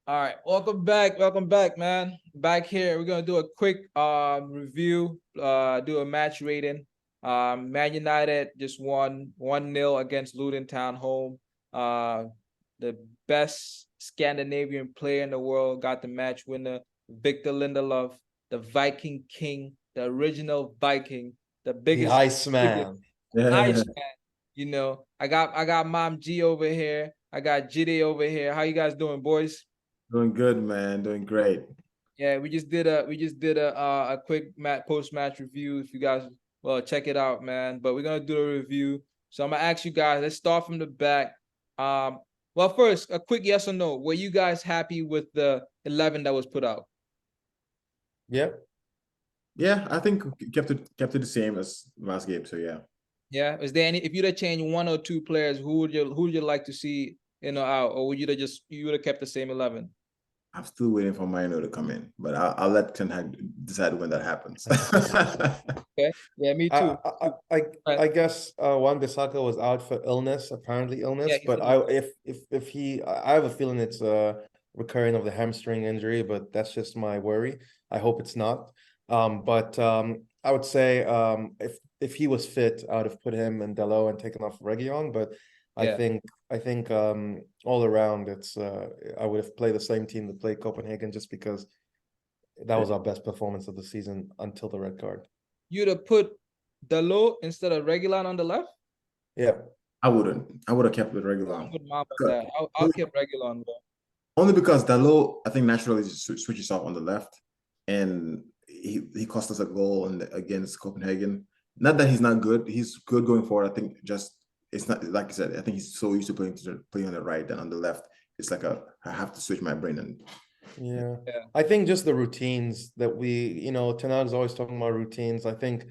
All right, welcome back, man. Back here, we're gonna do a quick review, do a match rating. Man United just won 1-0 against Luton Town home. The best Scandinavian player in the world got the match winner, Victor Lindelof, the Viking King, the original Viking, the The biggest, Iceman. Iceman. I got Mom G over here. I got Jide over here. How you guys doing, boys? Doing good, man. Doing great. Yeah, we just did a quick post match review. If you guys check it out, man. But we're gonna do a review. So I'm gonna ask you guys. Let's start from the back. Well, first, a quick yes or no. Were you guys happy with the 11 that was put out? Yep. Yeah, I think kept it the same as last game. So yeah. Yeah. Is there any? If you'd have changed one or two players, who would you like to see out, or would you would have kept the same 11? I'm still waiting for Manutd to come in, but I'll let Ten Hag decide when that happens. Okay. Yeah, me too. I guess Wan-Bissaka was out for illness, apparently illness. Yeah, but I have a feeling it's a recurring of the hamstring injury, but that's just my worry. I hope it's not. But I would say if he was fit, I would have put him and Dalot and taken off Reguilon. But Yeah. I think all around it's I would have played the same team that played Copenhagen just because that was our best performance of the season until the red card. You'd have put Dalot instead of Reguilon on the left? Yeah. I wouldn't. I would have kept it regular. I'll keep Reguilon, bro. Only because Dalot, I think naturally switches off on the left, and he cost us a goal against Copenhagen. Not that he's not good; he's good going forward. I think just it's not like I said. I think he's so used to playing on the right and on the left. It's like I have to switch my brain and. Yeah. I think just the routines that Ten Hag is always talking about routines. I think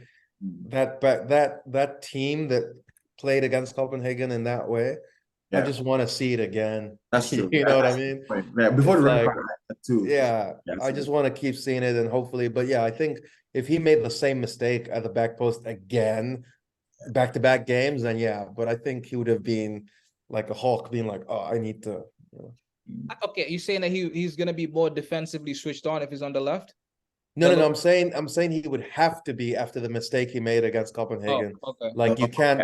that team that played against Copenhagen in that way, I just want to see it again. That's true. You know what I mean? Yeah, before the red card too. Yeah, I just want to keep seeing it and hopefully. But yeah, I think if he made the same mistake at the back post again, back-to-back games, then yeah. But I think he would have been like a hawk, being like, "Oh, I need to." Okay, you saying that he's gonna be more defensively switched on if he's on the left? No. I'm saying he would have to be after the mistake he made against Copenhagen. Oh, okay. Like you can't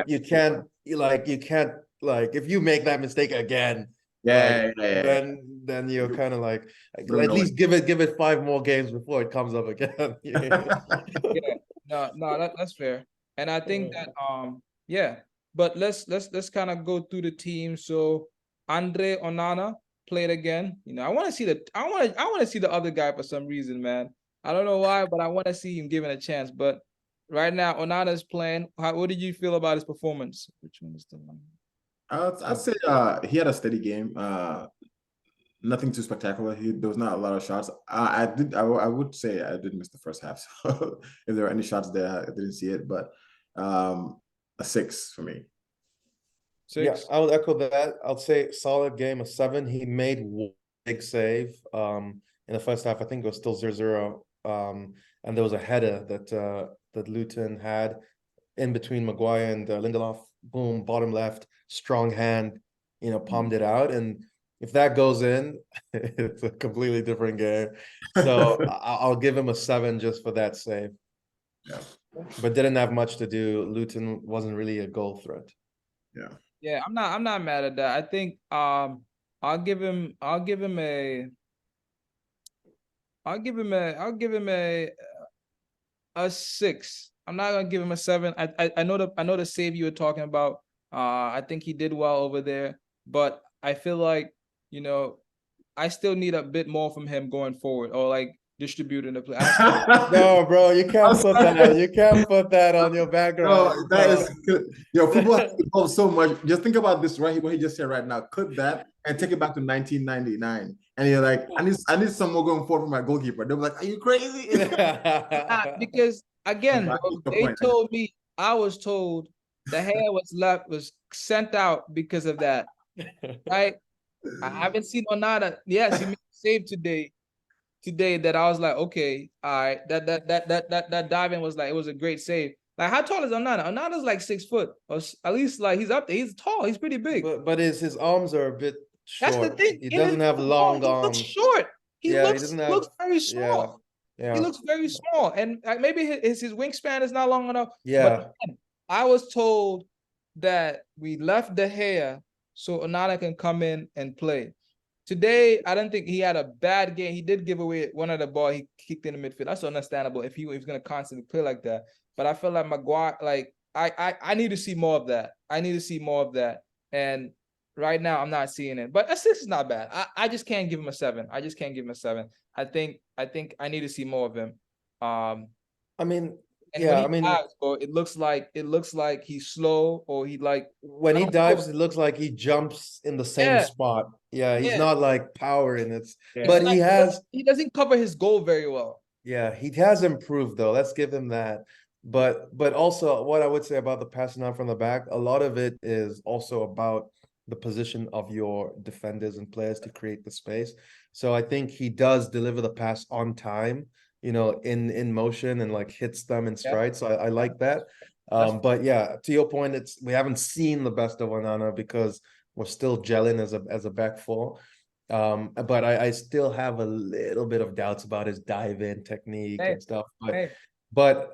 if you make that mistake again, then you're kind of like at least give it 5 more games before it comes up again. Yeah, no, that's fair. And I think that yeah, but let's kind of go through the team. So Andre Onana played again. I want to see the other guy for some reason, man. I don't know why, but I want to see him given a chance. But right now, Onana's playing. What did you feel about his performance? Which one is the one? I'd say he had a steady game. Nothing too spectacular. There was not a lot of shots. I would say I did miss the first half. So if there were any shots there, I didn't see it. But a 6 for me. 6. Yeah, I would echo that. I'll say solid game, a 7. He made one big save in the first half. I think it was still 0-0. And there was a header that Luton had in between Maguire and Lindelof. Boom, bottom left, strong hand, palmed it out. And if that goes in, it's a completely different game. So I'll give him a 7 just for that save. Yeah. But didn't have much to do. Luton wasn't really a goal threat. Yeah. Yeah, I'm not mad at that. I think I'll give him a 6. I'm not gonna give him a 7. I know the save you were talking about. I think he did well over there, but I feel like I still need a bit more from him going forward, or like distributing the play. No, bro, you can't put that. You can't put that on your background. No, that is football has evolved so much. Just think about this what he just said right now. Cut that and take it back to 1999, and you're like, I need some more going forward from my goalkeeper. They're like, are you crazy? Because again, they told me, I was told the hair was sent out because of that, right? I haven't seen Onana. Yes, he made a save today that I was like, okay, all right. That diving was like, it was a great save. Like, how tall is Onana? Onana's like 6 foot, or at least like he's up there. He's tall. He's pretty big. But his arms are a bit That's the short. thing. He In his doesn't have football, long he looks arms. short. He Yeah, he looks doesn't have. looks very Yeah, small. He yeah, looks very small, and maybe his wingspan is not long enough. But yeah. again, I was told that we left De Gea so Onana can come in and play. Today, I don't think he had a bad game. He did give away one of the ball he kicked in the midfield. That's understandable if he was going to constantly play like that. But I feel like Maguire, like I need to see more of that. I need to see more of that. And right now, I'm not seeing it. But a 6 is not bad. I just can't give him a 7. I just can't give him a 7. I think I need to see more of him. I mean, And when yeah. he I mean, dives, bro, it looks like he's slow or he like when I he don't know. dives, it looks like he jumps in the same Yeah, spot. Yeah, he's yeah. not like powering it, It's but Yeah. not he has. he doesn't cover his goal very well. Yeah, he has improved though. Let's give him that. But also what I would say about the passing out from the back, a lot of it is also about the position of your defenders and players to create the space. So I think he does deliver the pass on time, in motion and like hits them in Yeah, stride. So I like that. that's But yeah, to your point, we haven't seen the best of Onana because we're still gelling as a back four. But I still have a little bit of doubts about his dive in technique hey, and stuff. hey. But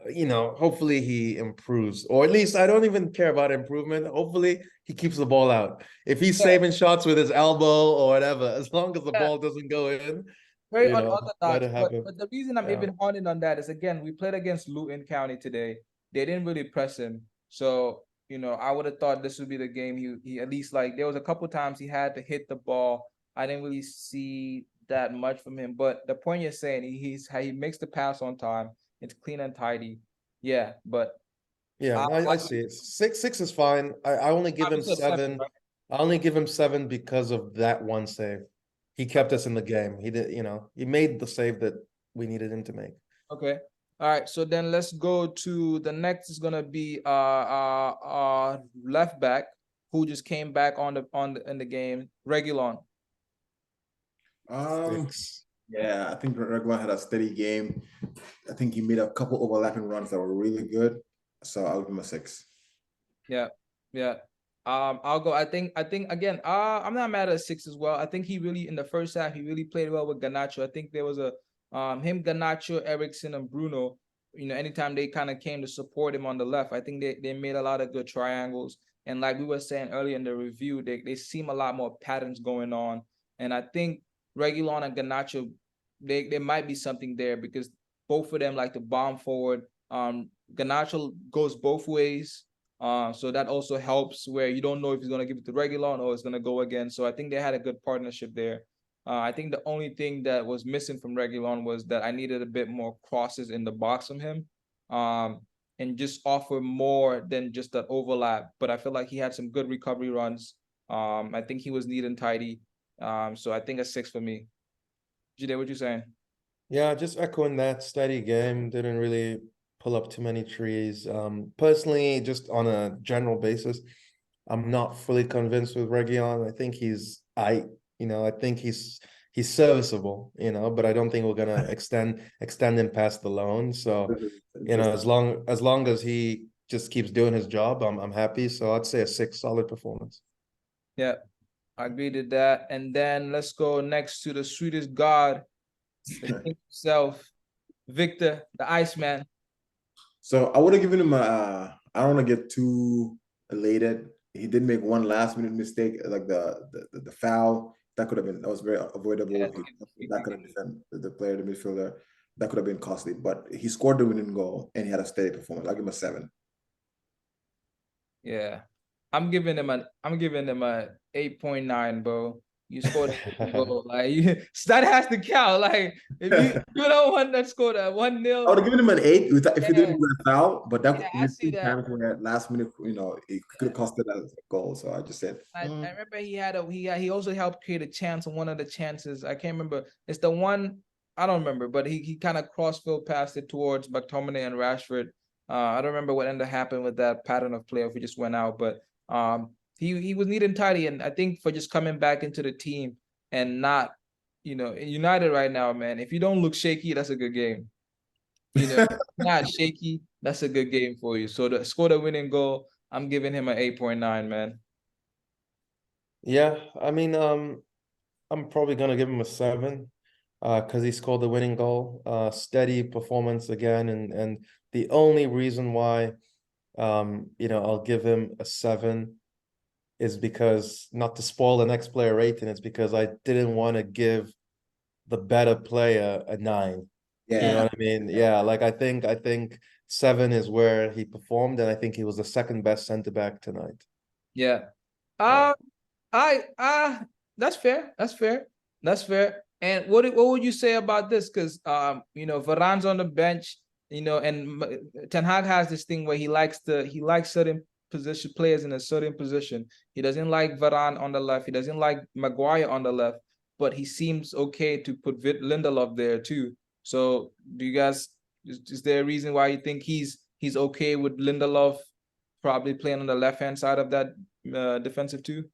hopefully he improves, or at least I don't even care about improvement. Hopefully he keeps the ball out. If he's Yeah, saving shots with his elbow or whatever, as long as the yeah. ball doesn't go in, Very let unorthodox. it But happen. the reason I'm Yeah. even honing on that is again, we played against Luton County today. They didn't really press him. So, I would have thought this would be the game he at least like there was a couple times he had to hit the ball. I didn't really see that much from him. But the point you're saying, he makes the pass on time. It's clean and tidy. Yeah, but Yeah, I see it. Six is fine. I only give you him said 7, 7. right? I only give him 7 because of that one save. He kept us in the game. He did, he made the save that we needed him to make. Okay. All right. So then let's go to the next is gonna be left back who just came back in the game. Regulon. Um, 6. yeah, I think Regular had a steady game. I think he made a couple overlapping runs that were really good. So I'll give him a 6. Yeah. Yeah. I'll go. I think again, I'm not mad at a 6 as well. I think he really in the first half he really played well with Garnacho. I think there was a him, Garnacho, Ericsson, and Bruno. Anytime they kind of came to support him on the left, I think they made a lot of good triangles. And like we were saying earlier in the review, they seem a lot more patterns going on. And I think Regulon and Garnacho, there might be something there because both of them like to bomb forward. Garnacho goes both ways. So that also helps where you don't know if he's going to give it to Regulon or it's going to go again. So I think they had a good partnership there. I think the only thing that was missing from Regulon was that I needed a bit more crosses in the box from him, and just offer more than just that overlap. But I feel like he had some good recovery runs. I think he was neat and tidy. So I think a 6 for me. Jide, what you saying? Yeah, just echoing that steady game. Didn't really pull up too many trees. Personally, just on a general basis, I'm not fully convinced with Region. I think I think he's serviceable, but I don't think we're gonna extend him past the loan. So, as long as he just keeps doing his job, I'm happy. So I'd say a 6, solid performance. Yeah, I agree to that. And then let's go next to the sweetest god, the king himself, Victor, the Iceman. So I would have given him I don't want to get too elated. He did make one last minute mistake, like the foul. That was very avoidable. Yeah, That could have defended the player, the midfielder. That could have been costly. But he scored the winning goal and he had a steady performance. I'll give him a 7. yeah. I'm giving him a 8.9, bro. You scored a goal. Like that has to count. Like if you don't want that scored at 1-0. I would have given him an 8 if he Yeah, didn't do a foul, but yeah, I see that. times where last minute, it could have costed us a goal. So I just said, I remember he also helped create a chance on one of the chances. I can't remember. It's the one I don't remember, but he kind of crossfield passed it towards McTominay and Rashford. I don't remember what ended up happening with that pattern of play if we just went out, but he was neat and tidy, and I think for just coming back into the team and not, United right now, man. If you don't look shaky, that's a good game. Not shaky, that's a good game for you. So to score the winning goal, I'm giving him an 8.9, man. Yeah, I mean, I'm probably gonna give him a 7, because he scored the winning goal. Steady performance again, and the only reason why, I'll give him a 7 is because, not to spoil the next player rating, it's because I didn't want to give the better player a 9. You know Yeah. what I mean? Yeah, like I think 7 is where he performed, and I think he was the second best center back tonight. Yeah. Yeah. Uh, that's fair. That's fair. That's fair. And what would you say about this? Because Varane's on the bench, and Ten Hag has this thing where he likes certain position players in a certain position. He doesn't like Varane on the left. He doesn't like Maguire on the left, but he seems okay to put Lindelof there too. So, do you guys is there a reason why you think he's okay with Lindelof probably playing on the left hand side of that defensive two?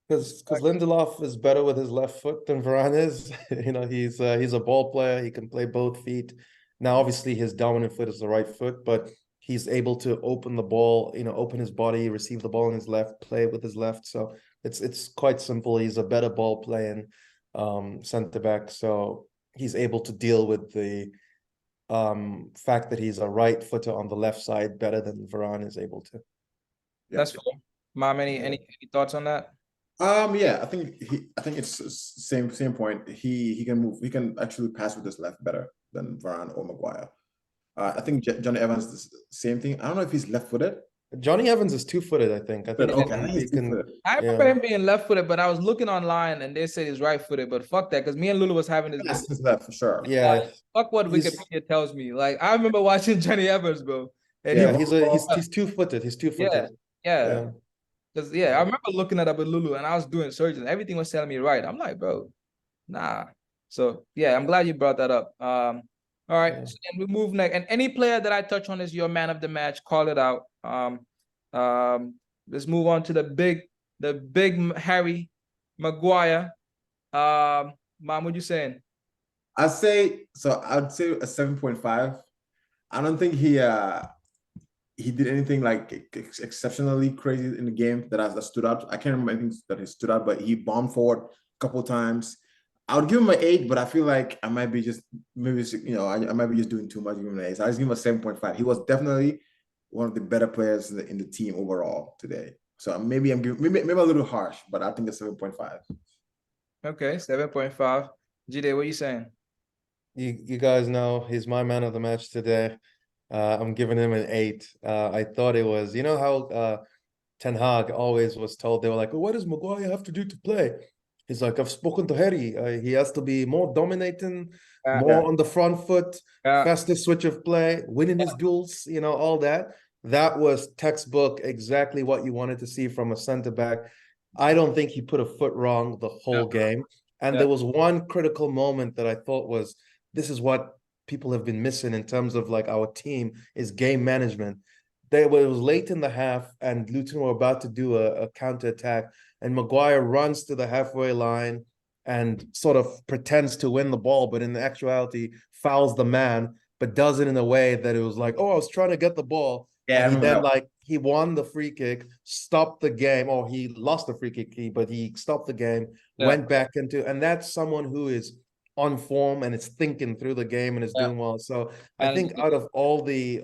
Because Lindelof is better with his left foot than Varane is. He's a ball player. He can play both feet. Now, obviously, his dominant foot is the right foot, but he's able to open the ball, open his body, receive the ball in his left, play with his left. So it's quite simple. He's a better ball playing center back. So he's able to deal with the fact that he's a right footer on the left side better than Varane is able to. Yeah. That's fair. Mom, any thoughts on that? Yeah, I think it's same point. He can move. He can actually pass with his left better than Varane or Maguire. I think Johnny Evans is the same thing. I don't know if he's left-footed. Johnny Evans is two-footed, I think. I think Okay, I think he he's can. two-footed. I remember Yeah. him being left-footed, but I was looking online and they said he's right-footed. But fuck that, because me and Lulu was having this. Yes, he's left for sure. Yeah. Fuck what He's- Wikipedia tells me. Like I remember watching Johnny Evans, bro. And Yeah, he he's two-footed. He's two-footed. yeah. Yeah. Because I remember looking at up with Lulu and I was doing searches. Everything was telling me right. I'm like, bro, nah. So yeah, I'm glad you brought that up. All right, Yeah. so then we move next. And any player that I touch on is your man of the match. Call it out. Let's move on to the big Harry Maguire. Mom, what you saying? I'd say so. I'd say a 7.5. I don't think he did anything like exceptionally crazy in the game that stood out. I can't remember anything that he stood out, but he bombed forward a couple of times. I would give him an 8, but I feel like I might be just I might be just doing too much. Give him an 8. So I just give him a 7.5. He was definitely one of the better players in the team overall today. So maybe I'm giving maybe a little harsh, but I think it's 7.5. Okay, 7.5. Jide, what are you saying? You guys know he's my man of the match today. I'm giving him an 8. I thought it was, how Ten Hag always was told, they were like, oh, what does Maguire have to do to play? He's like, I've spoken to Harry. He has to be more dominating, more on the front foot, faster switch of play, winning his duels, all that. That was textbook, exactly what you wanted to see from a center back. I don't think he put a foot wrong the whole game. And there was one critical moment that I thought was, this is what people have been missing in terms of like our team is game management. It was late in the half and Luton were about to do a counter attack, and Maguire runs to the halfway line and sort of pretends to win the ball, but in actuality fouls the man, but does it in a way that it was like, oh, I was trying to get the ball. Yeah, and he then he won the free kick, stopped the game, or he lost the free kick, but he stopped the game, went back into, and that's someone who is on form and is thinking through the game and is doing well. So I think out of all the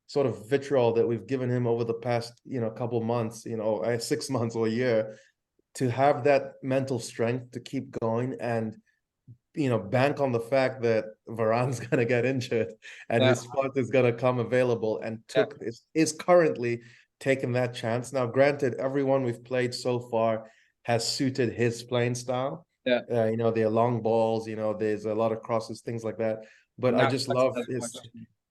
sort of vitriol that we've given him over the past, couple months, 6 months or a year, to have that mental strength to keep going and, bank on the fact that Varane's going to get injured and his spot is going to come available, and is currently taking that chance. Now, granted, everyone we've played so far has suited his playing style. They're long balls, there's a lot of crosses, things like that. But I just love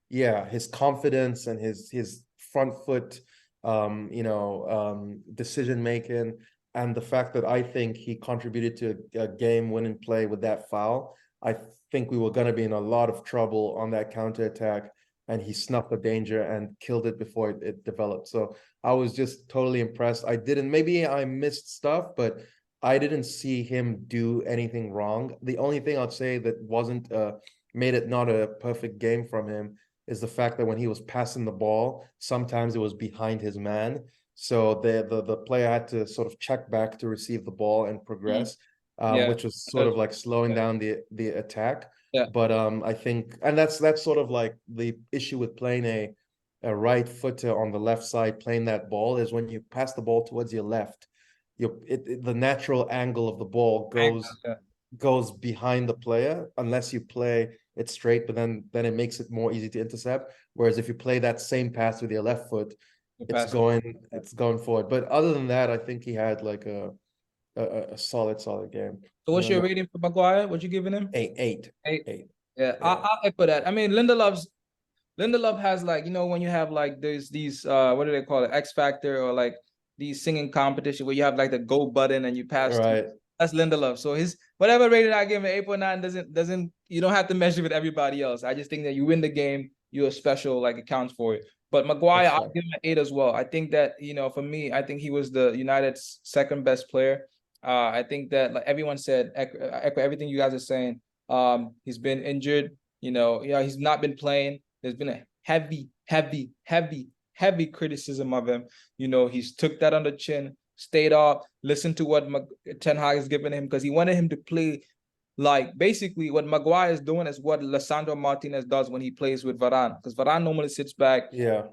his confidence and his front foot, decision making, and the fact that I think he contributed to a game-winning play with that foul. I think we were going to be in a lot of trouble on that counter attack, and he snuffed the danger and killed it before it developed. So I was just totally impressed. Maybe I missed stuff, but I didn't see him do anything wrong. The only thing I'd say that wasn't made it not a perfect game from him is the fact that when he was passing the ball, sometimes it was behind his man. So the player had to sort of check back to receive the ball and progress, Yeah. which was sort of like slowing down the attack. Yeah. But I think, and that's sort of like the issue with playing a right footer on the left side, playing that ball, is when you pass the ball towards your left, the natural angle of the ball goes behind the player unless you play it straight, but then it makes it more easy to intercept. Whereas if you play that same pass with your left foot, it's going forward. But other than that, I think he had like a solid game. So what's your rating for Maguire? What you giving him? 8. Yeah, I'll echo that. I mean, Lindelof has, like, you know, when you have like there's these what do they call it, X Factor, or like these singing competition where you have like the go button and you pass. Right. That's Lindelof. So his whatever rating I give him, 8.9, doesn't you don't have to measure with everybody else. I just think that you win the game, you're special, like, it counts for it. But Maguire, I'll give him an 8 as well. I think that, you know, for me, I think he was the United's second best player. I think that, like everyone said, echo everything you guys are saying. He's been injured, you know, he's not been playing. There's been a heavy criticism of him. You know, he's took that on the chin, stayed off, listened to what Ten Hag is giving him, because he wanted him to play like basically what Maguire is doing is what Lisandro Martinez does when he plays with Varane, because Varane normally sits back. Yeah.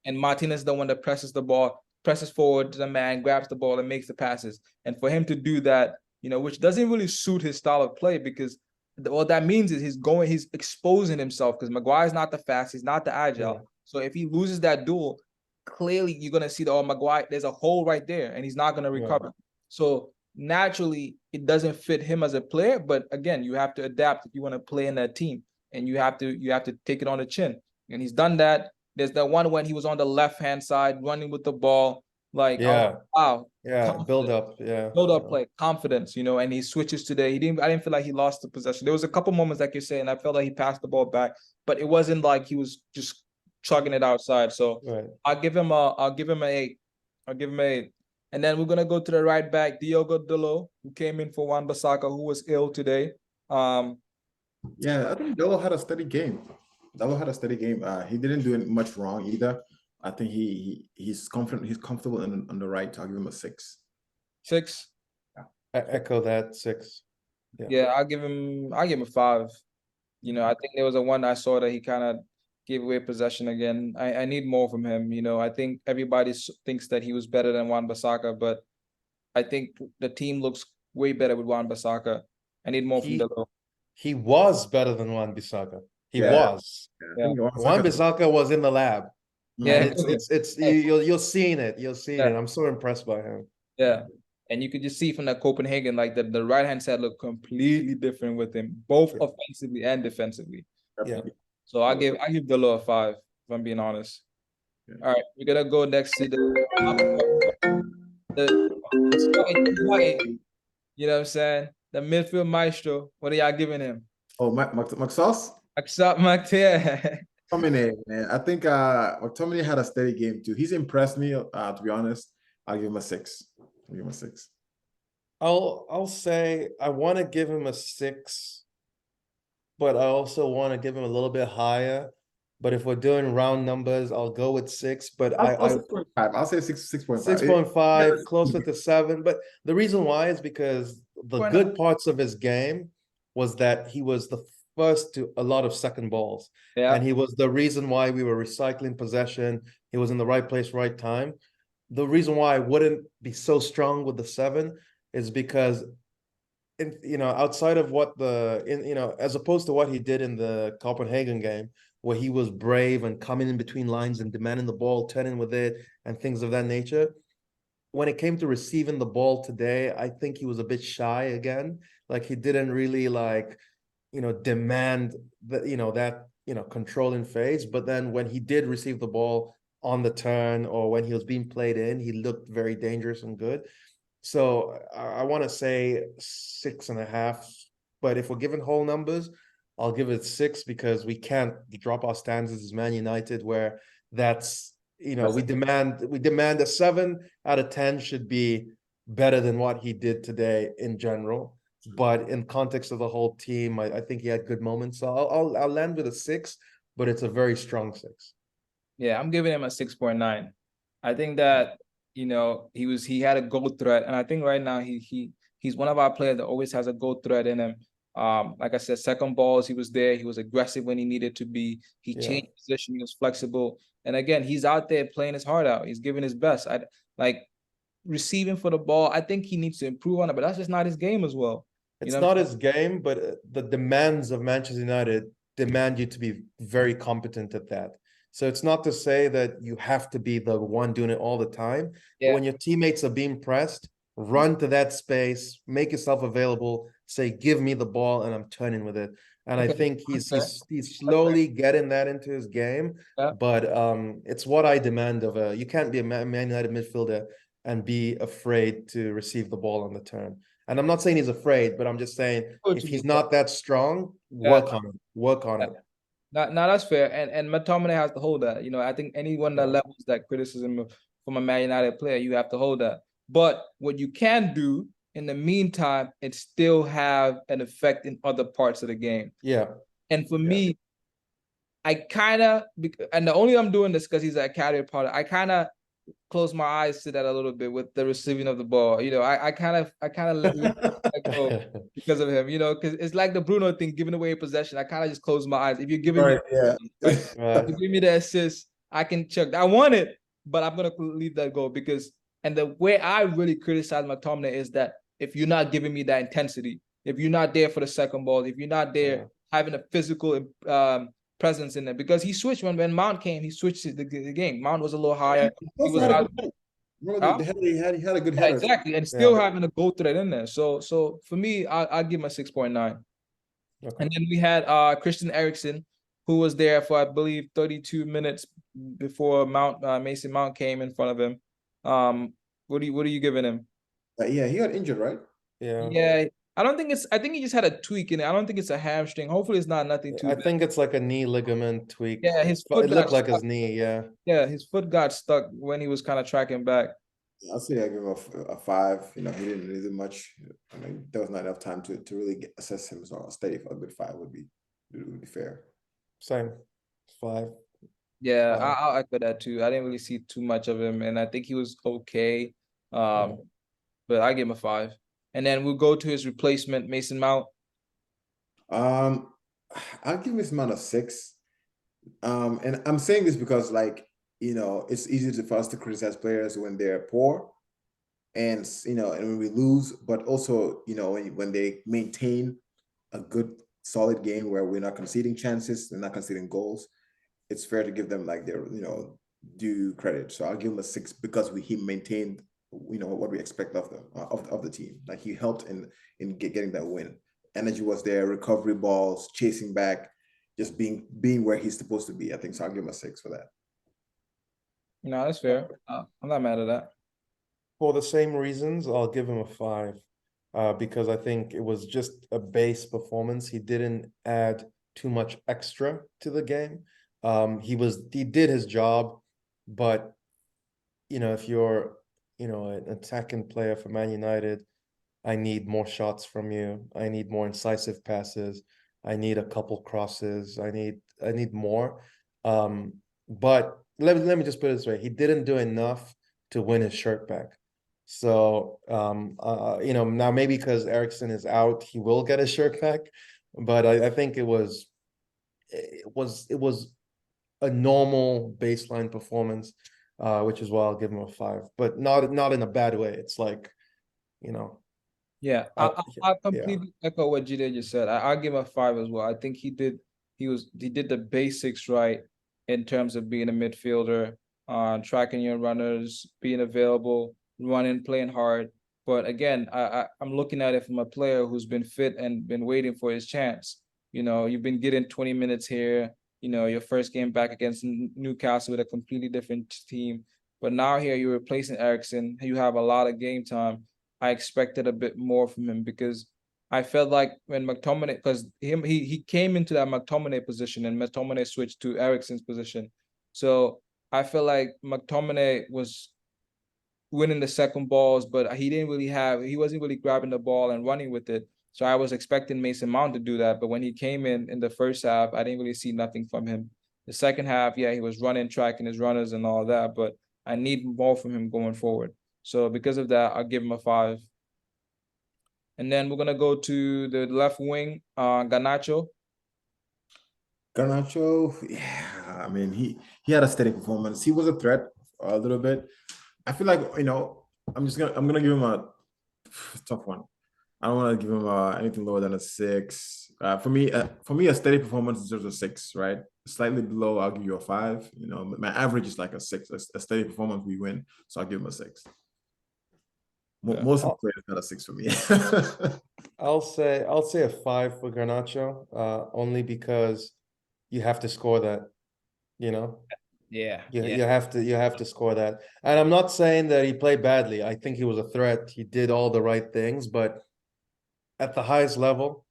And Martinez is the one that presses the ball, presses forward to the man, grabs the ball and makes the passes. And for him to do that, you know, which doesn't really suit his style of play, because what that means is he's exposing himself, because Maguire's not the fast, he's not the agile. Yeah. So if he loses that duel, clearly you're going to see Maguire, there's a hole right there and he's not going to recover. Yeah. So naturally, it doesn't fit him as a player. But again, you have to adapt if you want to play in that team, and you have to take it on the chin. And he's done that. There's the one when he was on the left-hand side running with the ball, like, yeah, wow, yeah, build up play, confidence, you know. And he switches today. I didn't feel like he lost the possession. There was a couple moments, like you're saying, I felt like he passed the ball back, but it wasn't like he was just chugging it outside. So right. I'll give him an 8. I'll give him an 8. And then we're gonna go to the right back, Diogo Dalot, who came in for Wan-Bissaka, who was ill today. Yeah, I think Dalot had a steady game. He didn't do much wrong either. I think he's confident. He's comfortable on the right. I'll give him a 6. 6. Yeah. I echo that 6. Yeah, I'll give him a 5. You know, I think there was a one I saw that he kind of gave away possession again. I need more from him. You know, I think everybody thinks that he was better than Wan-Bissaka, but I think the team looks way better with Wan-Bissaka. I need more from Dalot. He was better than Wan-Bissaka. He was. Yeah. Wan-Bissaka was in the lab. Yeah, it's you're seeing it. You're seeing it. I'm so impressed by him. Yeah. And you could just see from that Copenhagen, like the right-hand side looked completely different with him, both offensively and defensively. Yeah. So I give Dalot a 5, if I'm being honest. Yeah. All right, we're gonna go next to you know what I'm saying? The midfield maestro. What are y'all giving him? Oh, Maxos? Yeah. McTominay, man. I think McTominay had a steady game too. He's impressed me, to be honest. I'll give him a 6. I'll say I want to give him a 6, but I also want to give him a little bit higher. But if we're doing round numbers, I'll go with 6. But I'll say 6.5. 6.5, closer to 7. But the reason why is because the good parts of his game was that he was the first to a lot of second balls. Yeah. And he was the reason why we were recycling possession. He was in the right place, right time. The reason why I wouldn't be so strong with the 7 is because, outside of what as opposed to what he did in the Copenhagen game, where he was brave and coming in between lines and demanding the ball, turning with it, and things of that nature. When it came to receiving the ball today, I think he was a bit shy again. Like, he didn't really demand that controlling phase. But then when he did receive the ball on the turn, or when he was being played in, he looked very dangerous and good. So I want to say 6.5, but if we're given whole numbers, I'll give it 6, because we can't drop our standards as Man United, where that's, we demand a 7 out of 10 should be better than what he did today in general. But in context of the whole team, I think he had good moments. So I'll land with a 6, but it's a very strong 6. Yeah, I'm giving him a 6.9. I think that you know, he had a goal threat, and I think right now he's one of our players that always has a goal threat in him. Like I said, second balls, he was there. He was aggressive when he needed to be. He changed position. He was flexible, and again, he's out there playing his heart out. He's giving his best. I like receiving for the ball. I think he needs to improve on it, but that's just not his game as well. It's not his game, but the demands of Manchester United demand you to be very competent at that. So it's not to say that you have to be the one doing it all the time. But when your teammates are being pressed, run to that space, make yourself available, say, give me the ball, and I'm turning with it. And I think he's slowly getting that into his game. But it's what I demand of you can't be a Man United midfielder and be afraid to receive the ball on the turn. And I'm not saying he's afraid, but I'm just saying if he's not that strong, work on it. Work on it. Now that's fair. And McTominay has to hold that. You know, I think anyone that levels that criticism from a Man United player, you have to hold that. But what you can do in the meantime, it still have an effect in other parts of the game. Yeah. And for me, I kind of, and the only I'm doing this because he's an academy part, I kind of close my eyes to that a little bit with the receiving of the ball. You know, I kind of let go because of him, you know, because it's like the Bruno thing, giving away possession. I kind of just close my eyes. If you're giving me, if you give me the assist, I can check. I want it, but I'm gonna leave that go because, and the way I really criticize McTominay is that if you're not giving me that intensity, if you're not there for the second ball, if you're not there having a physical presence in there, because he switched when Mount came, he switched the game. Mount was a little higher. He was out. He had a good header. Exactly, and still having a goal threat in there. So for me, I'll give him a 6.9. And then we had Christian Eriksen, who was there for I believe 32 minutes before Mason Mount came in front of him. What are you giving him? Yeah, he got injured, right? Yeah. I think he just had a tweak in it. I don't think it's a hamstring. Hopefully it's not nothing too bad. I think it's like a knee ligament tweak. Yeah, his foot it looked like his knee, Yeah, his foot got stuck when he was kind of tracking back. I'll say I give him a 5. You know, he didn't really do much. I mean, there was not enough time to really assess him. So a steady for a good 5 would be fair. Same. 5. Yeah, I'll echo that too. I didn't really see too much of him, and I think he was okay. But I give him a 5. And then we'll go to his replacement, Mason Mount. I'll give Mason Mount a 6. And I'm saying this because, like, you know, it's easy for us to criticize players when they're poor, and you know, and when we lose, but also, you know, when they maintain a good, solid game where we're not conceding chances, they're not conceding goals, it's fair to give them like their, you know, due credit. So I'll give him a 6 because he maintained, you know, what we expect of the team. Like he helped in getting that win. Energy was there, recovery balls, chasing back, just being where he's supposed to be. I think so. I'll give him a 6 for that. No, that's fair. I'm not mad at that. For the same reasons, I'll give him a 5. Because I think it was just a base performance. He didn't add too much extra to the game. He did his job, but you know, if you're, you know, an attacking player for Man United, I need more shots from you. I need more incisive passes. I need a couple crosses. I need more. But let me just put it this way: he didn't do enough to win his shirt back. So you know, now maybe because Eriksen is out, he will get his shirt back. But I think it was a normal baseline performance, which is why I'll give him a 5. But not in a bad way. It's like, you know. Yeah, I completely echo what Jide just said. I'll give him a 5 as well. I think he did the basics right in terms of being a midfielder, tracking your runners, being available, running, playing hard. But again, I'm looking at it from a player who's been fit and been waiting for his chance. You know, you've been getting 20 minutes here. You know, your first game back against Newcastle with a completely different team. But now here you're replacing Eriksen. You have a lot of game time. I expected a bit more from him because I felt like when McTominay, because he came into that McTominay position and McTominay switched to Eriksen's position. So I feel like McTominay was winning the second balls, but he wasn't really grabbing the ball and running with it. So I was expecting Mason Mount to do that. But when he came in the first half, I didn't really see nothing from him. The second half, yeah, he was running, tracking his runners and all that. But I need more from him going forward. So because of that, I'll give him a 5. And then we're gonna go to the left wing, Garnacho. Garnacho, yeah, I mean, he had a steady performance. He was a threat a little bit. I feel like, I'm gonna give him a tough one. I don't want to give him anything lower than a 6. For me, a steady performance deserves a 6, right? Slightly below, I'll give you a 5. My average is like a 6. A steady performance, we win, so I'll give him a 6. Yeah. Most of the players got a 6 for me. I'll say a 5 for Garnacho, only because you have to score that, Yeah. You have to score that. And I'm not saying that he played badly. I think he was a threat. He did all the right things, but at the highest level,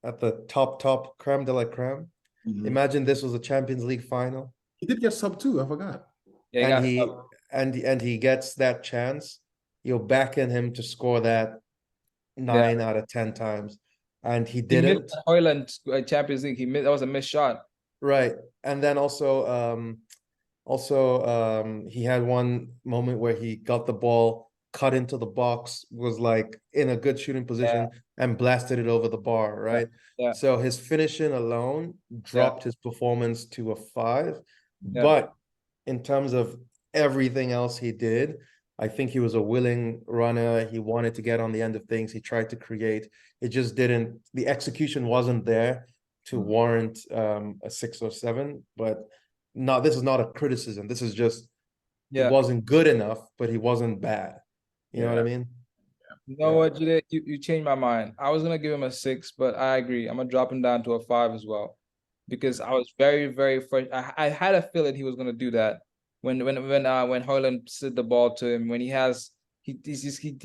at the top creme de la creme, imagine this was a Champions League final. He did get sub too, I forgot. Yeah, and he gets that chance. You're backing him to score that 9 out of 10 times, and he didn't. Hoyland Champions League. That was a missed shot. Right, and then also he had one moment where he got the ball cut into the box, was like in a good shooting position, and blasted it over the bar. Right, so his finishing alone dropped his performance to a 5, but in terms of everything else he did, I think he was a willing runner. He wanted to get on the end of things. He tried to create. It just didn't. The execution wasn't there to warrant a 6 or 7. But this is not a criticism. This is just he wasn't good enough, but he wasn't bad. You know what I mean? You know what, Jide? You changed my mind. I was gonna give him a 6, but I agree. I'm gonna drop him down to a 5 as well, because I was very, very fresh. I had a feeling he was gonna do that when Hoyland slid the ball to him. When he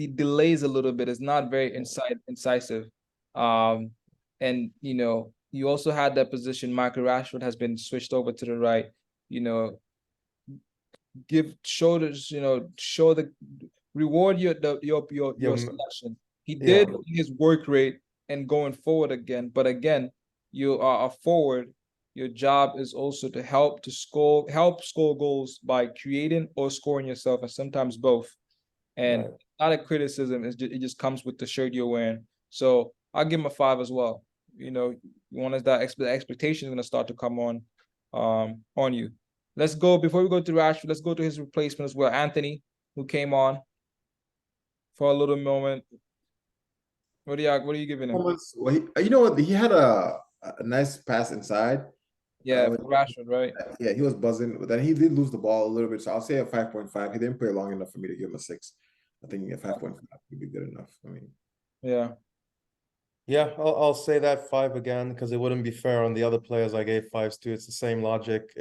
delays a little bit. It's not very incisive. And you also had that position. Michael Rashford has been switched over to the right. Reward your selection. He did his work rate and going forward again. But again, you are a forward. Your job is also to help score goals by creating or scoring yourself, and sometimes both. And not a criticism. It just comes with the shirt you're wearing. So I'll give him a 5 as well. The expectation is going to start to come on you. Let's go, before we go to Rashford, let's go to his replacement as well, Anthony, who came on for a little moment. What are you giving him? Well, he had a nice pass inside. Yeah, Rashford, right? Yeah, he was buzzing, but then he did lose the ball a little bit. So I'll say a 5.5. He didn't play long enough for me to give him a 6. I think a 5.5 would be good enough. Yeah, I'll say that 5 again, because it wouldn't be fair on the other players I gave 5s to. It's the same logic.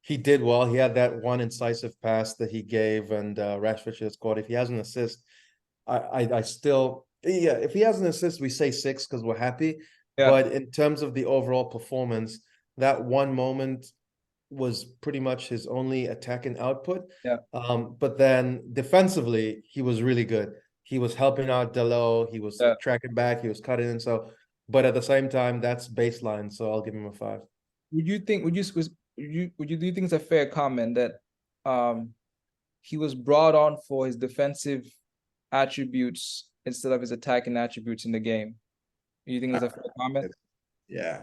He did well. He had that one incisive pass that he gave, and Rashford should have scored. If he has an assist, I still, if he has an assist, we say 6 because we're happy. But in terms of the overall performance, that one moment was pretty much his only attacking output. But then defensively, he was really good. He was helping out Delo. He was tracking back. He was cutting in. So, but at the same time, that's baseline. So I'll give him a 5. Do you think it's a fair comment that he was brought on for his defensive attributes instead of his attacking attributes in the game? Do you think it's a fair comment? Yeah,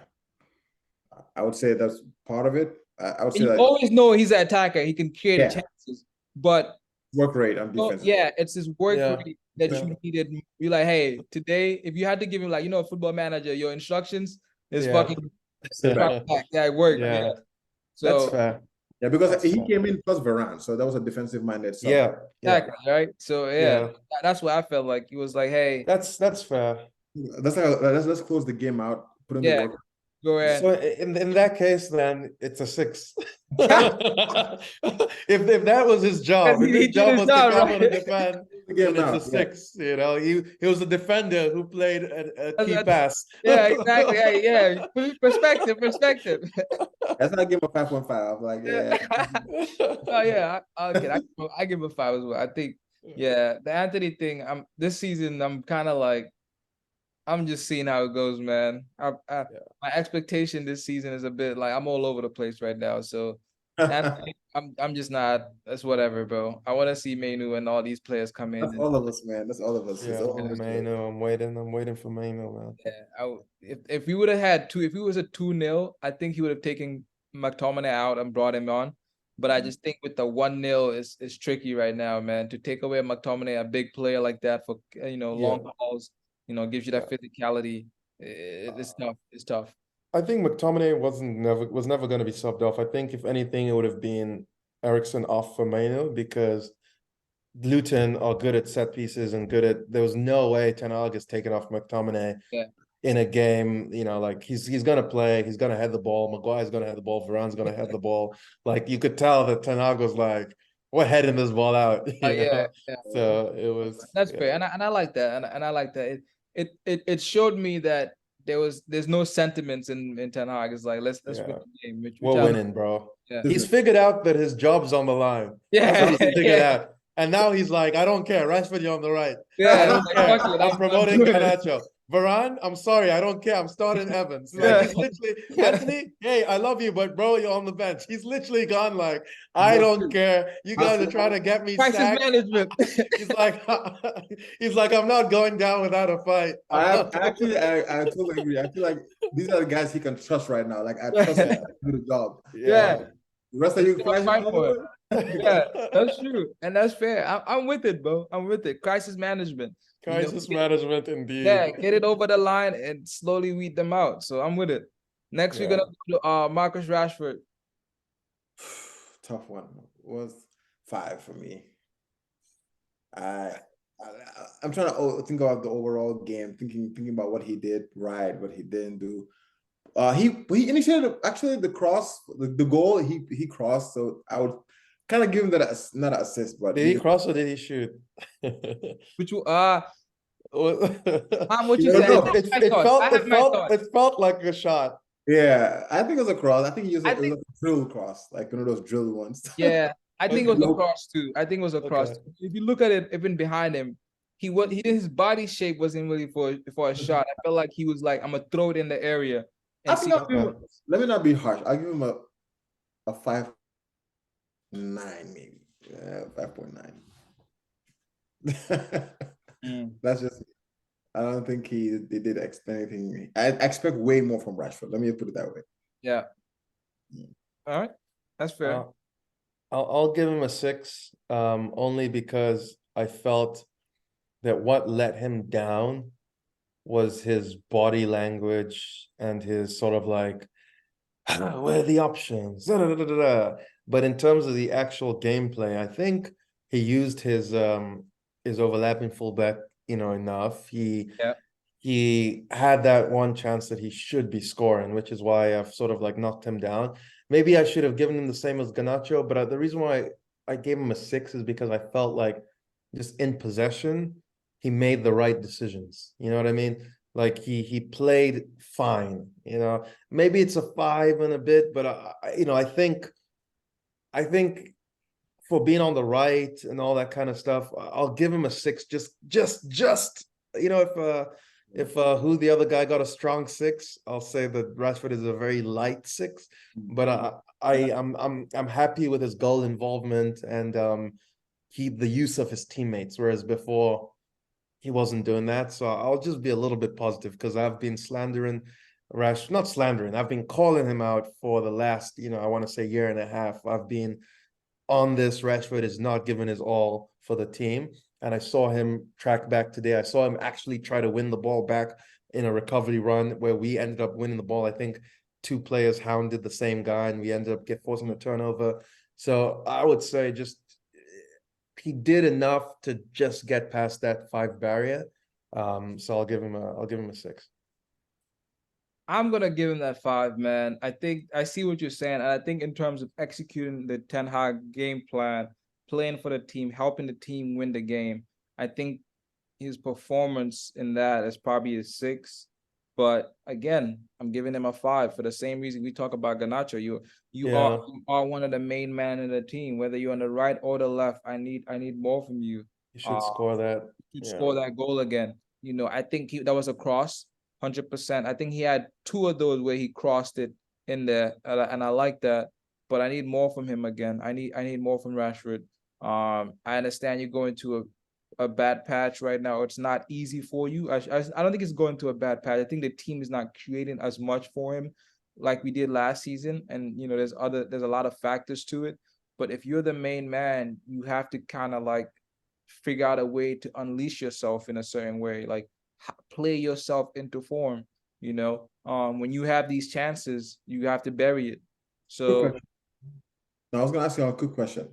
I would say that's part of it. I would say you always know he's an attacker. He can create chances, but work rate on defense. It's his work rate that you needed. You're like, hey, today, if you had to give him, like, a football manager, your instructions is fucking it worked. Yeah. So that's fair. Yeah, because he came in plus Varane, so that was a defensive minded. Exactly, right. So that's what I felt like. He was like, hey, that's fair. Let's close the game out. Put in the work. Go ahead. So in that case, then it's a 6. if that was his job, if his job was to come and defend, then it's a 6. He was a defender who played a key pass. Yeah, exactly. Yeah. Perspective. That's not give him a 5.5. I'm like, I give him a 5 as well. I think, the Anthony thing. This season, I'm kind of like, I'm just seeing how it goes, man. My expectation this season is a bit like I'm all over the place right now. So And I'm just not. That's whatever, bro. I want to see Manutd and all these players come in. That's all of us, man. That's all of us. Yeah, It's all of us. Maino, I'm waiting for Maino, man. Yeah, if we would have had two, if it was a 2-0, I think he would have taken McTominay out and brought him on. But I just think with the 1-0 is tricky right now, man. To take away McTominay, a big player like that for long balls, gives you that physicality. It's tough. It's tough. I think McTominay was never going to be subbed off. I think if anything, it would have been Eriksen off for Maino because Luton are good at set pieces and good at. There was no way Ten Hag is taking off McTominay in a game. Like he's gonna play. He's gonna head the ball. Maguire's gonna head the ball. Varane's gonna head the ball. Like you could tell that Ten Hag was like, "We're heading this ball out." Yeah. So it was. That's fair, and I like that, and I like that. It showed me that there's no sentiments in Ten Hag. It's like let's win the game. We're winning, bro. Yeah. He's figured out that his job's on the line. That's what he's figured out. And now he's like, I don't care. Rashford, you're on the right. Yeah, I don't care. I'm promoting Garnacho. Varane, I'm sorry, I don't care. I'm starting Evans. Like he's literally Anthony, hey, I love you, but bro, you're on the bench. He's literally gone like, I don't care. You guys are trying to get me sacked. Management. he's like, I'm not going down without a fight. I totally agree. I feel like these are the guys he can trust right now. Like I trust him to do the job. Yeah. The rest of you yeah, that's true, and that's fair. I'm with it, bro. I'm with it. Crisis management. Crisis management, indeed. Yeah, get it over the line and slowly weed them out. So I'm with it. Next, we're gonna go to Marcus Rashford. Tough one. Was 5 for me. I'm trying to think about the overall game, thinking about what he did right, what he didn't do. He initiated actually the cross, the goal. He crossed, so I would kind of give him that not an assist, but did he cross or did he shoot? Which what you said? It felt like a shot. Yeah, I think it was a cross. I think he used it was a drill cross, like one of those drill ones. Yeah, I think it was a cross too. I think it was a cross. If you look at it, even behind him, his body shape wasn't really for a shot. I felt like he was like, I'm gonna throw it in the area. Let me not be harsh. I'll give him a 5.9 maybe. 5.9. That's just. I don't think they did expect anything. I expect way more from Rashford. Let me put it that way. Yeah. All right, that's fair. I'll give him a 6, only because I felt that what let him down was his body language and his sort of like, where are the options? But in terms of the actual gameplay, I think he used his overlapping fullback, enough. He had that one chance that he should be scoring, which is why I've sort of like knocked him down. Maybe I should have given him the same as Garnacho, but the reason why I gave him a 6 is because I felt like just in possession, he made the right decisions. You know what I mean? Like he played fine. Maybe it's a 5 and a bit, but I think for being on the right and all that kind of stuff, I'll give him a 6. Just if who the other guy got a strong 6, I'll say that Rashford is a very light 6. But I'm happy with his goal involvement and the use of his teammates, whereas before he wasn't doing that. So I'll just be a little bit positive because I've been slandering not slandering. I've been calling him out for the last, I want to say year and a half. I've been on this. Rashford is not giving his all for the team. And I saw him track back today. I saw him actually try to win the ball back in a recovery run where we ended up winning the ball. I think 2 players hounded the same guy and we ended up forcing a turnover. So I would say just he did enough to just get past that 5 barrier. So I'll give him a 6. I'm gonna give him that 5, man. I think I see what you're saying, and I think in terms of executing the Ten Hag game plan, playing for the team, helping the team win the game, I think his performance in that is probably a 6. But again, I'm giving him a 5 for the same reason we talk about Garnacho. You are one of the main men in the team, whether you're on the right or the left. I need more from you. You should score that. You should score that goal again. I think that was a cross. 100%. I think he had 2 of those where he crossed it in there, and I like that. but I need more from him again. I need more from Rashford. I understand you're going to a bad patch right now. It's not easy for you. I don't think it's going to a bad patch. I think the team is not creating as much for him like we did last season. And you know, there's a lot of factors to it. But if you're the main man, you have to kind of like figure out a way to unleash yourself in a certain way, like play yourself into form. You know, when you have these chances, you have to bury it. So I was gonna ask you a quick question.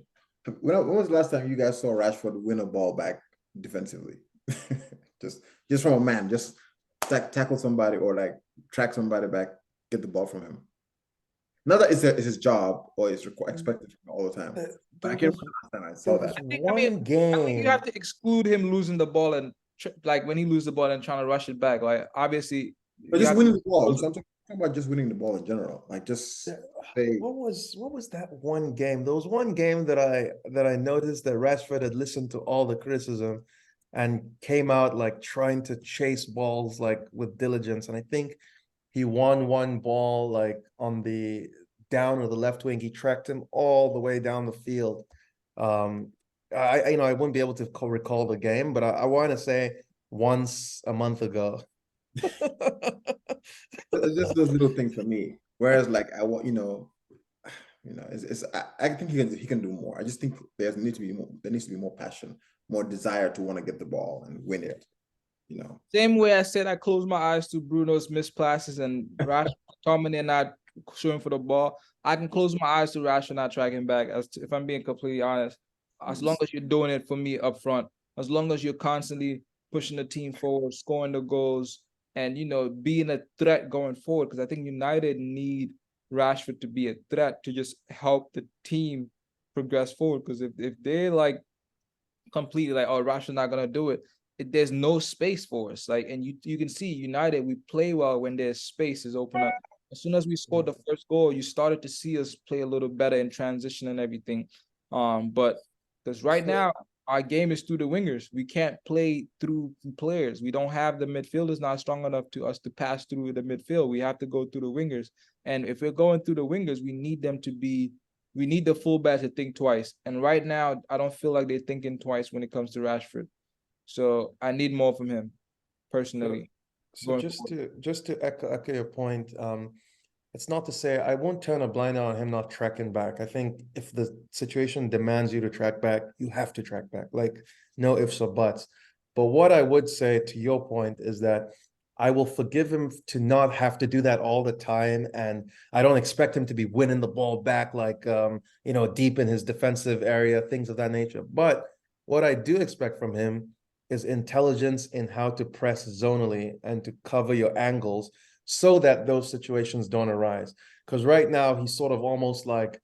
When was the last time you guys saw Rashford win a ball back defensively? just from a man, just tackle somebody or like track somebody back, get the ball from him. Not that it's his job or it's expected all the time. But I can't remember the last time I saw that. One game. You have to exclude him losing the ball and like when he loses the ball and trying to rush it back. Like obviously, but just winning the ball. I'm talking about just winning the ball in general. Like just say, what was that one game? There was one game that I noticed that Rashford had listened to all the criticism and came out like trying to chase balls like with diligence. And I think he won one ball like on the down of the left wing. He tracked him all the way down the field. I wouldn't be able to recall the game, but I want to say once a month ago. It's just those little things for me. Whereas like I want, I think he can do more. I just think there needs to be more passion, more desire to want to get the ball and win it. You know. Same way I said I closed my eyes to Bruno's missed passes and Rashford Tomlin not showing for the ball. I can close my eyes to Rashford not tracking back. If I'm being completely honest, as long as you're doing it for me up front, as long as you're constantly pushing the team forward, scoring the goals, and being a threat going forward. Because I think United need Rashford to be a threat to just help the team progress forward. Because if they're like completely like, oh, Rashford's not gonna do it, there's no space for us. Like, and you can see United, we play well when there's spaces open up. As soon as we scored the first goal, you started to see us play a little better in transition and everything. But because right now our game is through the wingers. We can't play through players. We don't have the midfielders not strong enough to us to pass through the midfield. We have to go through the wingers. And if we're going through the wingers, we need the fullbacks to think twice. And right now, I don't feel like they're thinking twice when it comes to Rashford. So I need more from him, personally. So just to echo your point, it's not to say I won't turn a blind eye on him not tracking back. I think if the situation demands you to track back, you have to track back. Like no ifs or buts. But what I would say to your point is that I will forgive him to not have to do that all the time, and I don't expect him to be winning the ball back like deep in his defensive area, things of that nature. But what I do expect from him is intelligence in how to press zonally and to cover your angles so that those situations don't arise. Because right now he's sort of almost like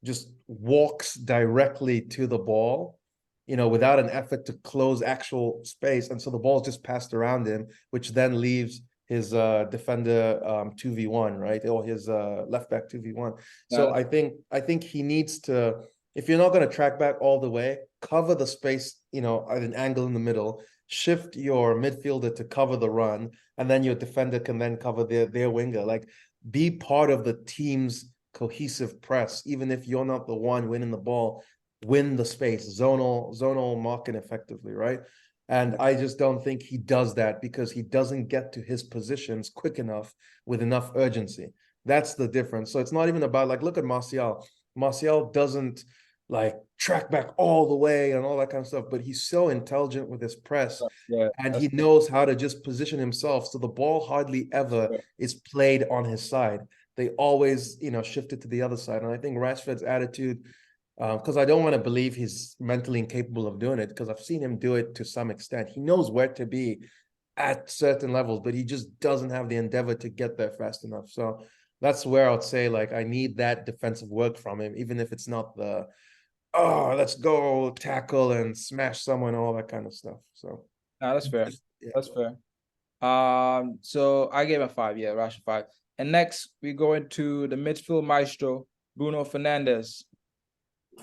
just walks directly to the ball, without an effort to close actual space. And so the ball's just passed around him, which then leaves his defender 2v1, right? Or his left back 2v1. So I think he needs to, if you're not going to track back all the way, cover the space, at an angle in the middle, shift your midfielder to cover the run, and then your defender can then cover their winger. Like, be part of the team's cohesive press, even if you're not the one winning the ball, win the space, zonal marking effectively, right? And I just don't think he does that because he doesn't get to his positions quick enough with enough urgency. That's the difference. So it's not even about, like, look at Martial. Martial doesn't like track back all the way and all that kind of stuff, but he's so intelligent with his press, and he knows how to just position himself so the ball hardly ever is played on his side. They always shift it to the other side. And I think Rashford's attitude, because I don't want to believe he's mentally incapable of doing it, because I've seen him do it to some extent. He knows where to be at certain levels, but he just doesn't have the endeavor to get there fast enough. So that's where I'd say, like, I need that defensive work from him, even if it's not the let's go tackle and smash someone, all that kind of stuff. So that's fair. That's fair. So I gave him 5, Rashford 5. And next we go into the midfield maestro, Bruno Fernandes.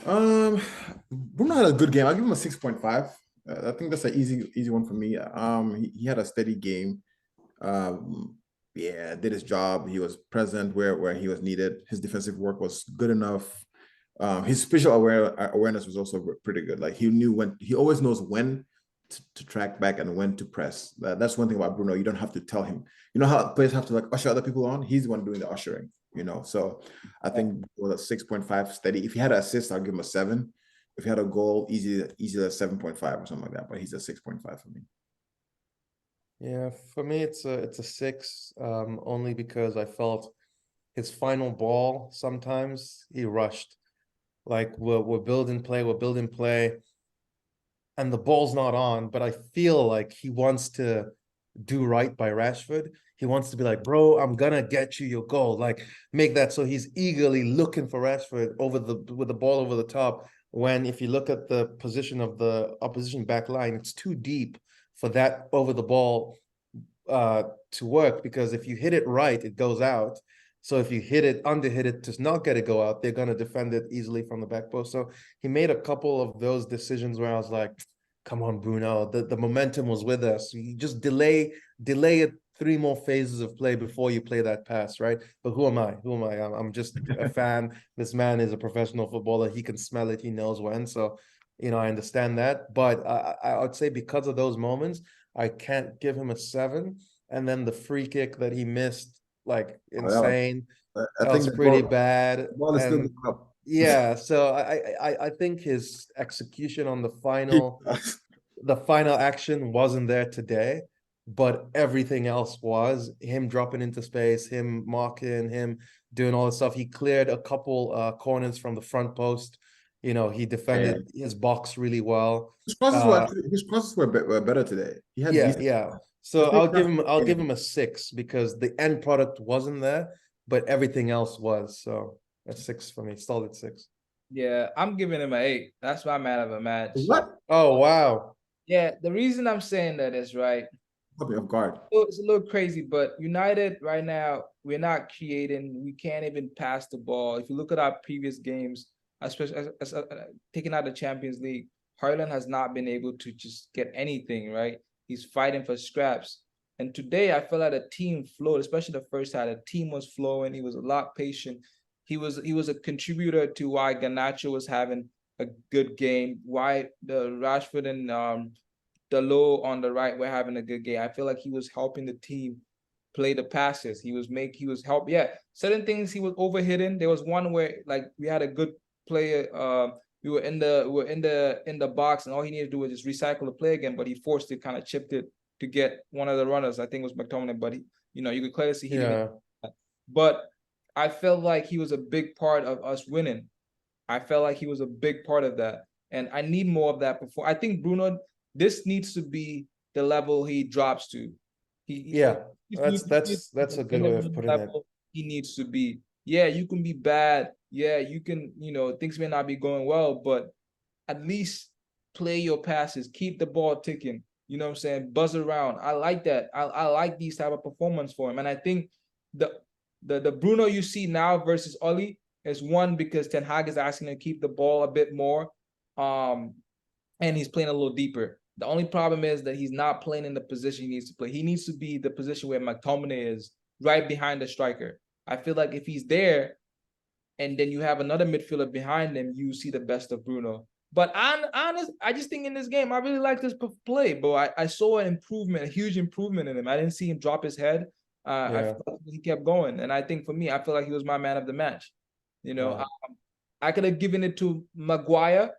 Bruno had a good game. I'll give him a 6.5. I think that's an easy one for me. He had a steady game. yeah, did his job. He was present where he was needed. His defensive work was good enough. His spatial awareness was also pretty good. Like he always knows when to track back and when to press. That's one thing about Bruno. You don't have to tell him. You know how players have to like usher other people on? He's the one doing the ushering, So I think with a 6.5 steady. If he had an assist, I'll give him a 7. If he had a goal, easy a 7.5 or something like that. But he's a 6.5 for me. Yeah, for me it's a 6, only because I felt his final ball, sometimes he rushed. Like we're building play, and the ball's not on, but I feel like he wants to do right by Rashford. He wants to be like, bro, I'm gonna get you your goal. Like, make that. So he's eagerly looking for Rashford with the ball over the top. When if you look at the position of the opposition back line, it's too deep for that over the ball to work, because if you hit it right, it goes out. So if you hit it, hit it to not get it go out, they're gonna defend it easily from the back post. So he made a couple of those decisions where I was like, come on, Bruno, the momentum was with us. You just delay it 3 more phases of play before you play that pass, right? But who am I? Who am I? I'm just a fan. This man is a professional footballer. He can smell it. He knows when. So, I understand that. But I would say because of those moments, I can't give him a 7. And then the free kick that he missed, like insane. I That think was pretty bad. the ball is still And going up. yeah, so I think his execution on the final action wasn't there today, but everything else was. Him dropping into space, him marking, him doing all this stuff. He cleared a couple corners from the front post. He defended his box really well. His crosses were better today. He had decent. Yeah. So I'll give him a 6 because the end product wasn't there, but everything else was. So a 6 for me, solid 6. Yeah, I'm giving him an 8. That's my man of a match. What? Oh wow. Yeah, the reason I'm saying that is right. Caught me off guard. It's a little crazy, but United right now, we're not creating. We can't even pass the ball. If you look at our previous games, especially taking out the Champions League, Haaland has not been able to just get anything, right? He's fighting for scraps. And today I felt like the team flowed, especially the first half. The team was flowing. He was a lot patient. He was a contributor to why Garnacho was having a good game, why the Rashford and the low on the right were having a good game. I feel like he was helping the team play the passes. He was help. Yeah, certain things he was overhitting. There was one where like we had a good player. We were in the box, and all he needed to do was just recycle the play again. But he forced it, kind of chipped it to get one of the runners. I think it was McTominay, but you could clearly see he didn't. But I felt like he was a big part of us winning. I felt like he was a big part of that, and I need more of that before. I think Bruno, this needs to be the level he drops to. That's a good way of putting it. He needs to be. Yeah, you can be bad. Yeah, you can. Things may not be going well, but at least play your passes, keep the ball ticking. You know what I'm saying? Buzz around. I like that. I like these type of performance for him, and I think the Bruno you see now versus Oli is one because Ten Hag is asking him to keep the ball a bit more, and he's playing a little deeper. The only problem is that he's not playing in the position he needs to play. He needs to be the position where McTominay is, right behind the striker. I feel like if he's there, and then you have another midfielder behind him, you see the best of Bruno. But I just think in this game, I really like this play, but I saw an improvement, a huge improvement in him. I didn't see him drop his head. I feel like he kept going. And I think for me, I feel like he was my man of the match. I could have given it to Maguire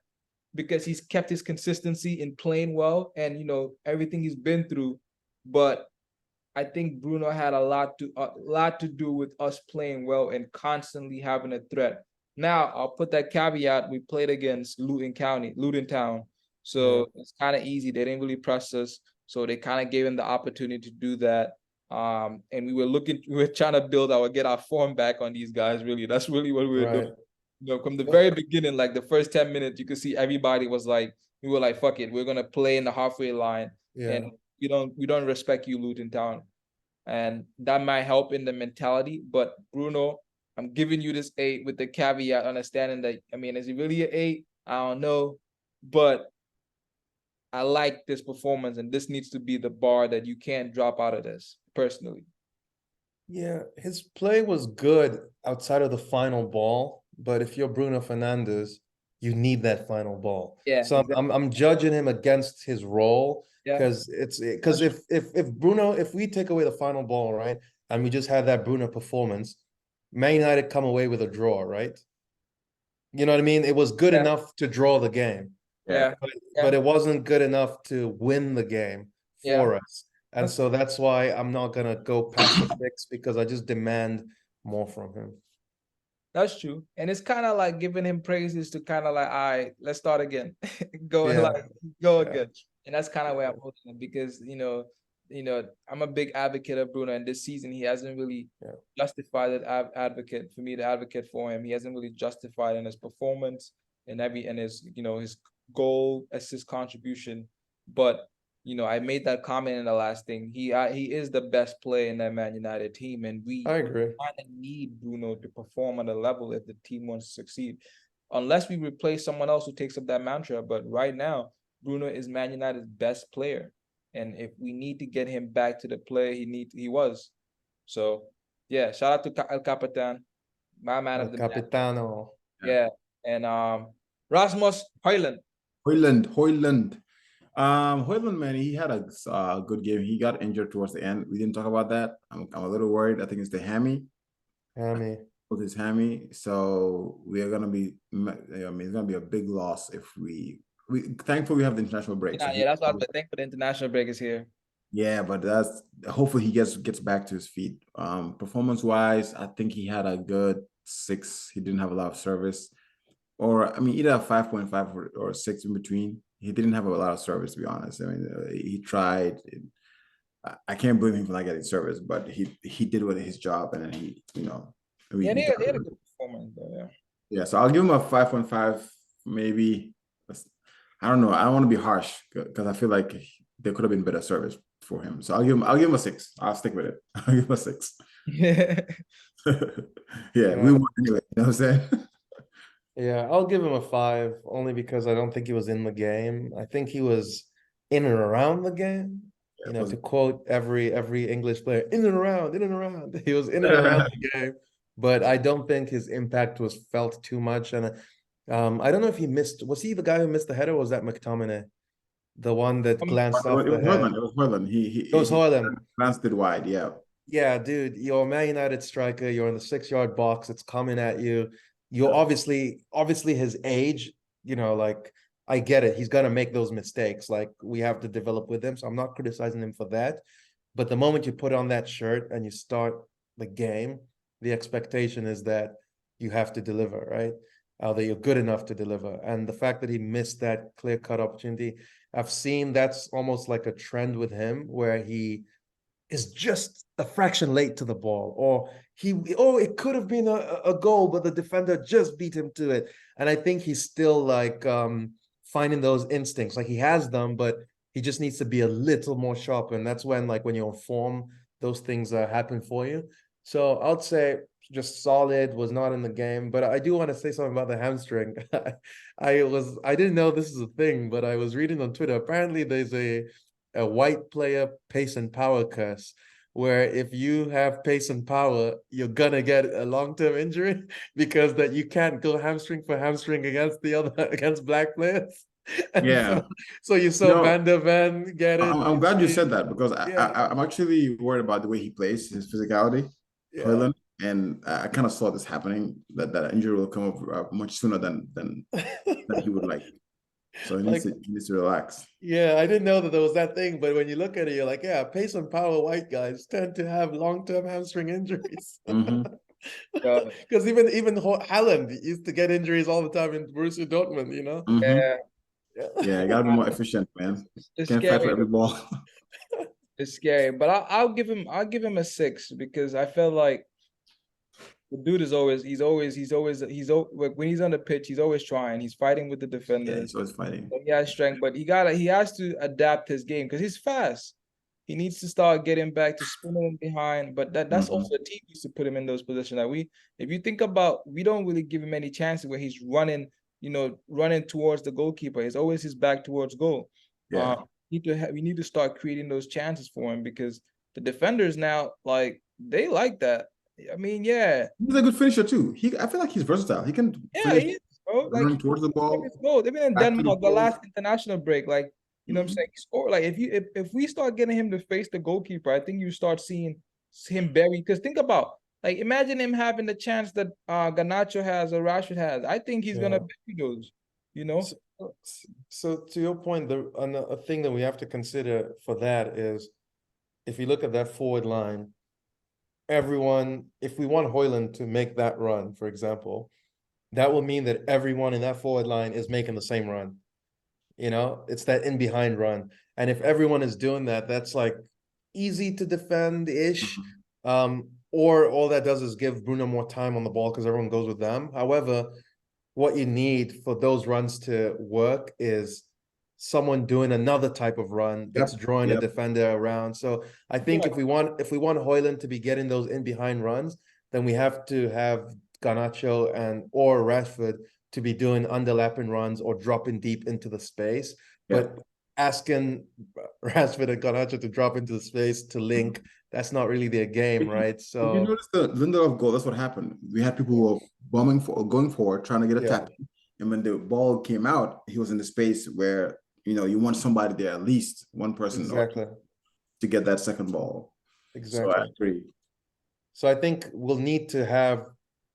because he's kept his consistency in playing well and, everything he's been through. But I think Bruno had a lot to do with us playing well and constantly having a threat. Now, I'll put that caveat. We played against Luton Town. So it's kind of easy. They didn't really press us. So they kind of gave him the opportunity to do that. And we were trying to get our form back on these guys, really. That's really what we were doing. From the very beginning, like the first 10 minutes, you could see everybody was like, we were like, fuck it. We're going to play in the halfway line. And we don't respect you, Luton Town. And that might help in the mentality. But Bruno, I'm giving you this 8 with the caveat, understanding that, is it really an 8? I don't know. But I like this performance, and this needs to be the bar that you can't drop out of this, personally. Yeah, his play was good outside of the final ball, but if you're Bruno Fernandes, you need that final ball. Yeah, So exactly. I'm judging him against his role Yeah, because if Bruno, if we take away the final ball, right, and we just had that Bruno performance, Man United come away with a draw, right? You know what I mean? It was good yeah, enough to draw the game, yeah, but yeah, it wasn't good enough to win the game yeah. for us. And so that's why I'm not gonna go past the 6 because I just demand more from him. That's true. And it's kind of like giving him praises to kind of like, all right, let's start again. Go Yeah, like go yeah, again. And that's kind of where I'm holding him because I'm a big advocate of Bruno, and this season he hasn't really yeah. justified it advocate for me to advocate for him. He hasn't really justified in his performance and his his goal assist contribution. But I made that comment in the last thing. He is the best player in that Man United team, and we I agree. kind of need Bruno to perform on the level if the team wants to succeed. Unless we replace someone else who takes up that mantra. But right now, Bruno is Man United's best player. And if we need to get him back to the play he was. So yeah, shout out to El Capitan, my man El of the match. Capitano. Yeah. And Rasmus Højlund. Højlund. Højlund, man, he had a good game. He got injured towards the end. We didn't talk about that. I'm a little worried. I think it's the hammy. With his hammy, so we are gonna be. I mean, it's gonna be a big loss if we. Thankfully we have the international break. Yeah, So yeah, that's what I think. For the international break is here. Yeah, but that's hopefully he gets back to his feet. Performance wise, I think he had a good 6. He didn't have a lot of service, or I mean, either a 5.5 or 6 in between. He didn't have a lot of service, to be honest. I mean, he tried. I can't blame him for not getting service, but he did with his job, and then I mean, Yeah, they had a good performance, though, yeah. Yeah, so I'll give him a 5.5, maybe. I don't know. I don't want to be harsh because I feel like there could have been better service for him. So I'll give him a 6. I'll stick with it. I'll give him a 6. Yeah. Yeah, we won anyway. You know what I'm saying? Yeah, I'll give him a 5 only because I don't think he was in the game. I think he was in and around the game. To quote every English player, in and around, in and around. He was in and around the game, but I don't think his impact was felt too much. And I don't know if he missed. Was he the guy who missed the header? Or was that McTominay, the one that glanced off the head? It was Højlund. It was Højlund. Glanced it wide. Yeah. Yeah, dude, you're a Man United striker. You're in the 6-yard box. It's coming at you. You're obviously his age. Like I get it. He's gonna make those mistakes. Like we have to develop with him. So I'm not criticizing him for that. But the moment you put on that shirt and you start the game, the expectation is that you have to deliver, right? That you're good enough to deliver. And the fact that he missed that clear-cut opportunity, I've seen that's almost like a trend with him where he is just a fraction late to the ball, or it could have been a goal, but the defender just beat him to it. And I think he's still like finding those instincts. Like he has them, but he just needs to be a little more sharp. And that's when, like, when you're in form, those things happen for you. So I'd say just solid, was not in the game. But I do want to say something about the hamstring. I didn't know this is a thing, but I was reading on Twitter. Apparently there's a white player pace and power curse, where if you have pace and power, you're gonna get a long-term injury because that you can't go hamstring for hamstring against black players. And yeah. So you saw Van der Ven get it. I'm glad you said that because I'm actually worried about the way he plays, his physicality, Højlund, and I kind of saw this happening, that injury will come up much sooner than he would like. So he needs to relax. Yeah, I didn't know that there was that thing, but when you look at it, you're like, yeah, pace and power white guys tend to have long-term hamstring injuries. Because even Haaland used to get injuries all the time in Borussia Dortmund, Yeah, you gotta be more efficient, man. It's Can't scary. fight for every ball. It's scary, but I'll give him a 6 because I feel like the dude is always when he's on the pitch, he's always trying. He's fighting with the defender. Yeah, he's always fighting. He has strength, but he has to adapt his game because he's fast. He needs to start getting back to spinning behind, but that's also a team needs to put him in those positions. Like if you think about, we don't really give him any chances where he's running towards the goalkeeper. It's always his back towards goal. Yeah. We need to start creating those chances for him because the defenders now, like, they like that. I mean, yeah, He's a good finisher too. I feel like he's versatile. He can yeah, finish, he is, bro. Like run towards the ball, his goal. Even in back to the Denmark, the goal. last international break, like you know what I'm saying, he scored. Like if we start getting him to face the goalkeeper, I think you start seeing him bury. Because think about like imagine him having the chance that Garnacho has or Rashford has. I think he's gonna bury those. You know. So to your point, a thing that we have to consider for that is if you look at that forward line, everyone, if we want Hoyland to make that run, for example, that will mean that everyone in that forward line is making the same run. You know, it's that in behind run. And if everyone is doing that, that's like easy to defend-ish. Or all that does is give Bruno more time on the ball because everyone goes with them. However, what you need for those runs to work is someone doing another type of run that's drawing a defender around. So I think if we want Hoyland to be getting those in behind runs, then we have to have Garnacho or Rashford to be doing underlapping runs or dropping deep into the space. But asking Rashford and Garnacho to drop into the space to link, that's not really their game, right? So if you notice the Lindelof goal, that's what happened. We had people who were going forward, trying to get a tap. And when the ball came out, he was in the space where, you want somebody there, at least one person to get that second ball. Exactly. So I agree. So I think we'll need to have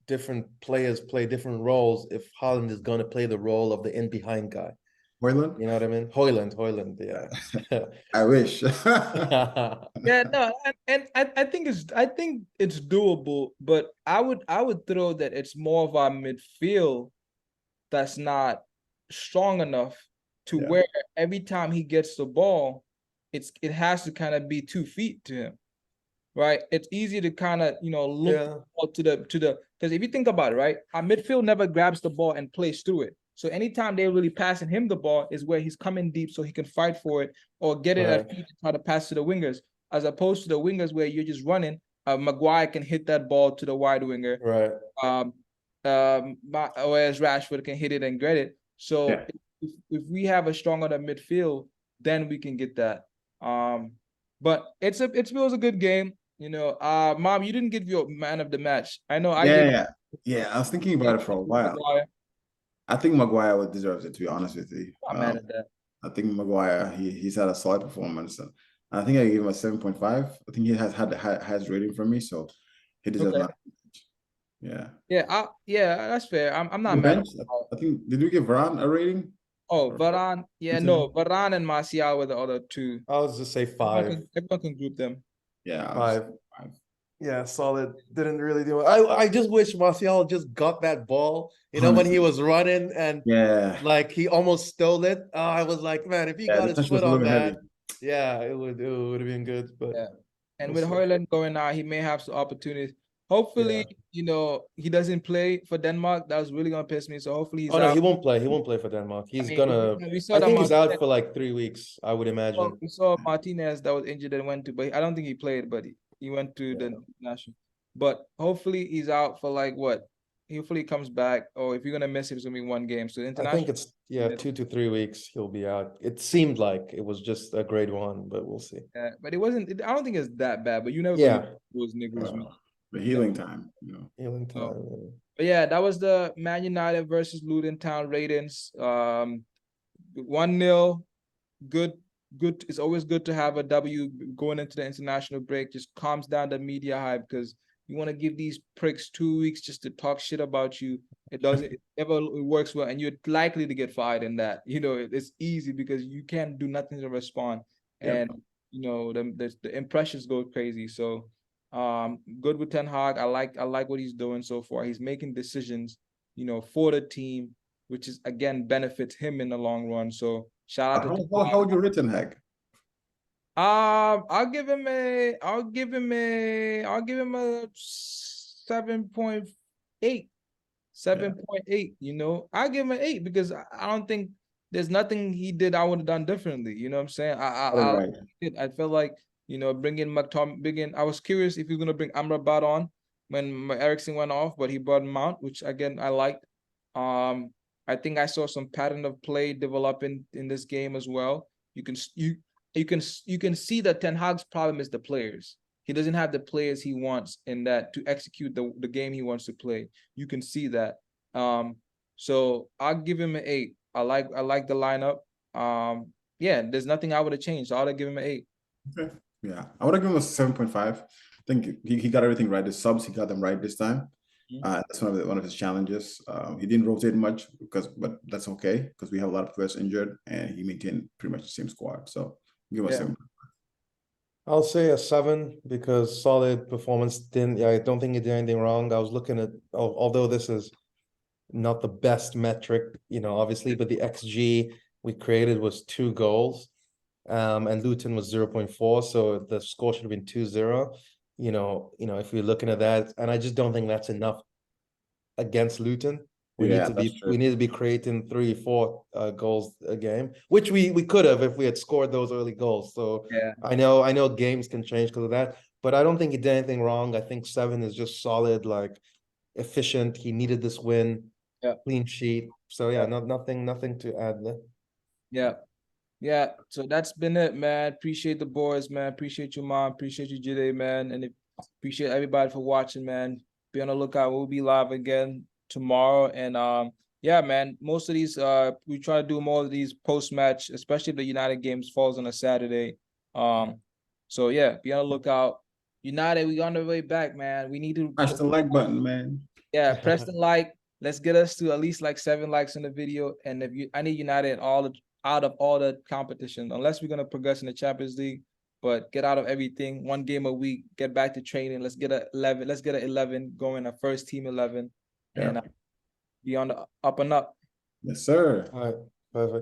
different players play different roles if Haaland is going to play the role of the in behind guy. Hoyland? You know what I mean? Hoyland, yeah. I wish. Yeah, no, and I think it's doable, but I would throw that it's more of our midfield that's not strong enough to where every time he gets the ball, it has to kind of be 2 feet to him. Right? It's easy to kind of, look to the because if you think about it, right, our midfield never grabs the ball and plays through it. So anytime they're really passing him the ball is where he's coming deep so he can fight for it or get it at feet to try to pass to the wingers, as opposed to the wingers where you're just running. Maguire can hit that ball to the wide winger. Right. Whereas Rashford can hit it and get it. So if we have a stronger midfield, then we can get that. But it was a good game. Mom, you didn't give your man of the match. I know. I was thinking about it for a while. I think Maguire deserves it, to be honest with you. I'm mad at that. I think Maguire, he's had a solid performance. And I think I gave him a 7.5. I think he has had the highest rating from me, so he deserves that. Yeah, that's fair. I'm not mad. I think, did we give Varane a rating? Oh, Varane. Yeah, no, Varane and Martial were the other two. I was just say 5. Everyone can group them. Yeah, 5. Yeah, solid. Didn't really do it. I just wish Martial just got that ball, when he was running and like he almost stole it. I was like, man, if he got his foot on that, it would have been good. But and with Hoyland going out, he may have some opportunities. Hopefully, he doesn't play for Denmark. That was really gonna piss me. So hopefully he's out. He won't play. He won't play for Denmark. He's gonna. I think he's out for like 3 weeks. I would imagine. We saw Martinez that was injured and went to, but I don't think he played. But he went to the national. But hopefully he's out for like what? Hopefully he comes back. Or if you're gonna miss it, it's gonna be 1 game. So international. I think it's 2 to 3 weeks. He'll be out. It seemed like it was just a grade 1, but we'll see. Yeah, but it wasn't. I don't think it's that bad. But you never. Those niggas. The healing time, Healing time. But yeah, that was the Man United versus Luton Town ratings. 1-0. Good. It's always good to have a W going into the international break. Just calms down the media hype because you want to give these pricks 2 weeks just to talk shit about you. It doesn't. It works well, and you're likely to get fired in that. It's easy because you can't do nothing to respond, and the impressions go crazy. So. Good with Ten Hag. I like what he's doing so far. He's making decisions, for the team, which is again benefits him in the long run. So shout out to how would you rate Ten Hag? I'll give him a 7.8. 7.8. I'll give him an 8 because I don't think there's nothing he did I would have done differently. You know what I'm saying? I felt like. Bringing McTominay. I was curious if he was going to bring Amrabat on when Eriksen went off, but he brought Mount, which again I liked. I think I saw some pattern of play develop in this game as well. You can see that Ten Hag's problem is the players. he doesn't have the players he wants in that to execute the game he wants to play. You can see that. So I'll give him an 8. I like the lineup. Yeah, there's nothing I would have changed. So I'll give him an 8. Okay. Yeah, I would have given him a 7.5. I think he got everything right. The subs, he got them right this time. That's one of his challenges. He didn't rotate much but that's okay because we have a lot of players injured and he maintained pretty much the same squad. So give him a 7. I'll say a 7 because solid performance. I don't think he did anything wrong. I was looking at, although this is not the best metric, obviously, but the XG we created was 2 goals. And Luton was 0.4, so the score should have been 2-0. If we're looking at that, and I just don't think that's enough against Luton. We need to be creating 3-4 goals a game, which we could have if we had scored those early goals. So yeah, I know games can change because of that, but I don't think he did anything wrong. I think 7 is just solid, like efficient. He needed this win, clean sheet. So nothing to add there. Yeah, so that's been it, man. Appreciate the boys, man. Appreciate you, Mom. Appreciate you, Jide, man. And appreciate everybody for watching, man. Be on the lookout. We'll be live again tomorrow. And yeah, man, most of these we try to do more of these post-match, especially if the United games falls on a Saturday. So yeah, be on the lookout. United, we on the way back, man. We need to press the like button, man. Yeah, press the like. Let's get us to at least like 7 likes in the video. And I need United out of all the competition, unless we're gonna progress in the Champions League, but get out of everything. 1 game a week, get back to training. Let's get an 11 going, a first team 11, and be on the up and up. Yes, sir. All right, perfect.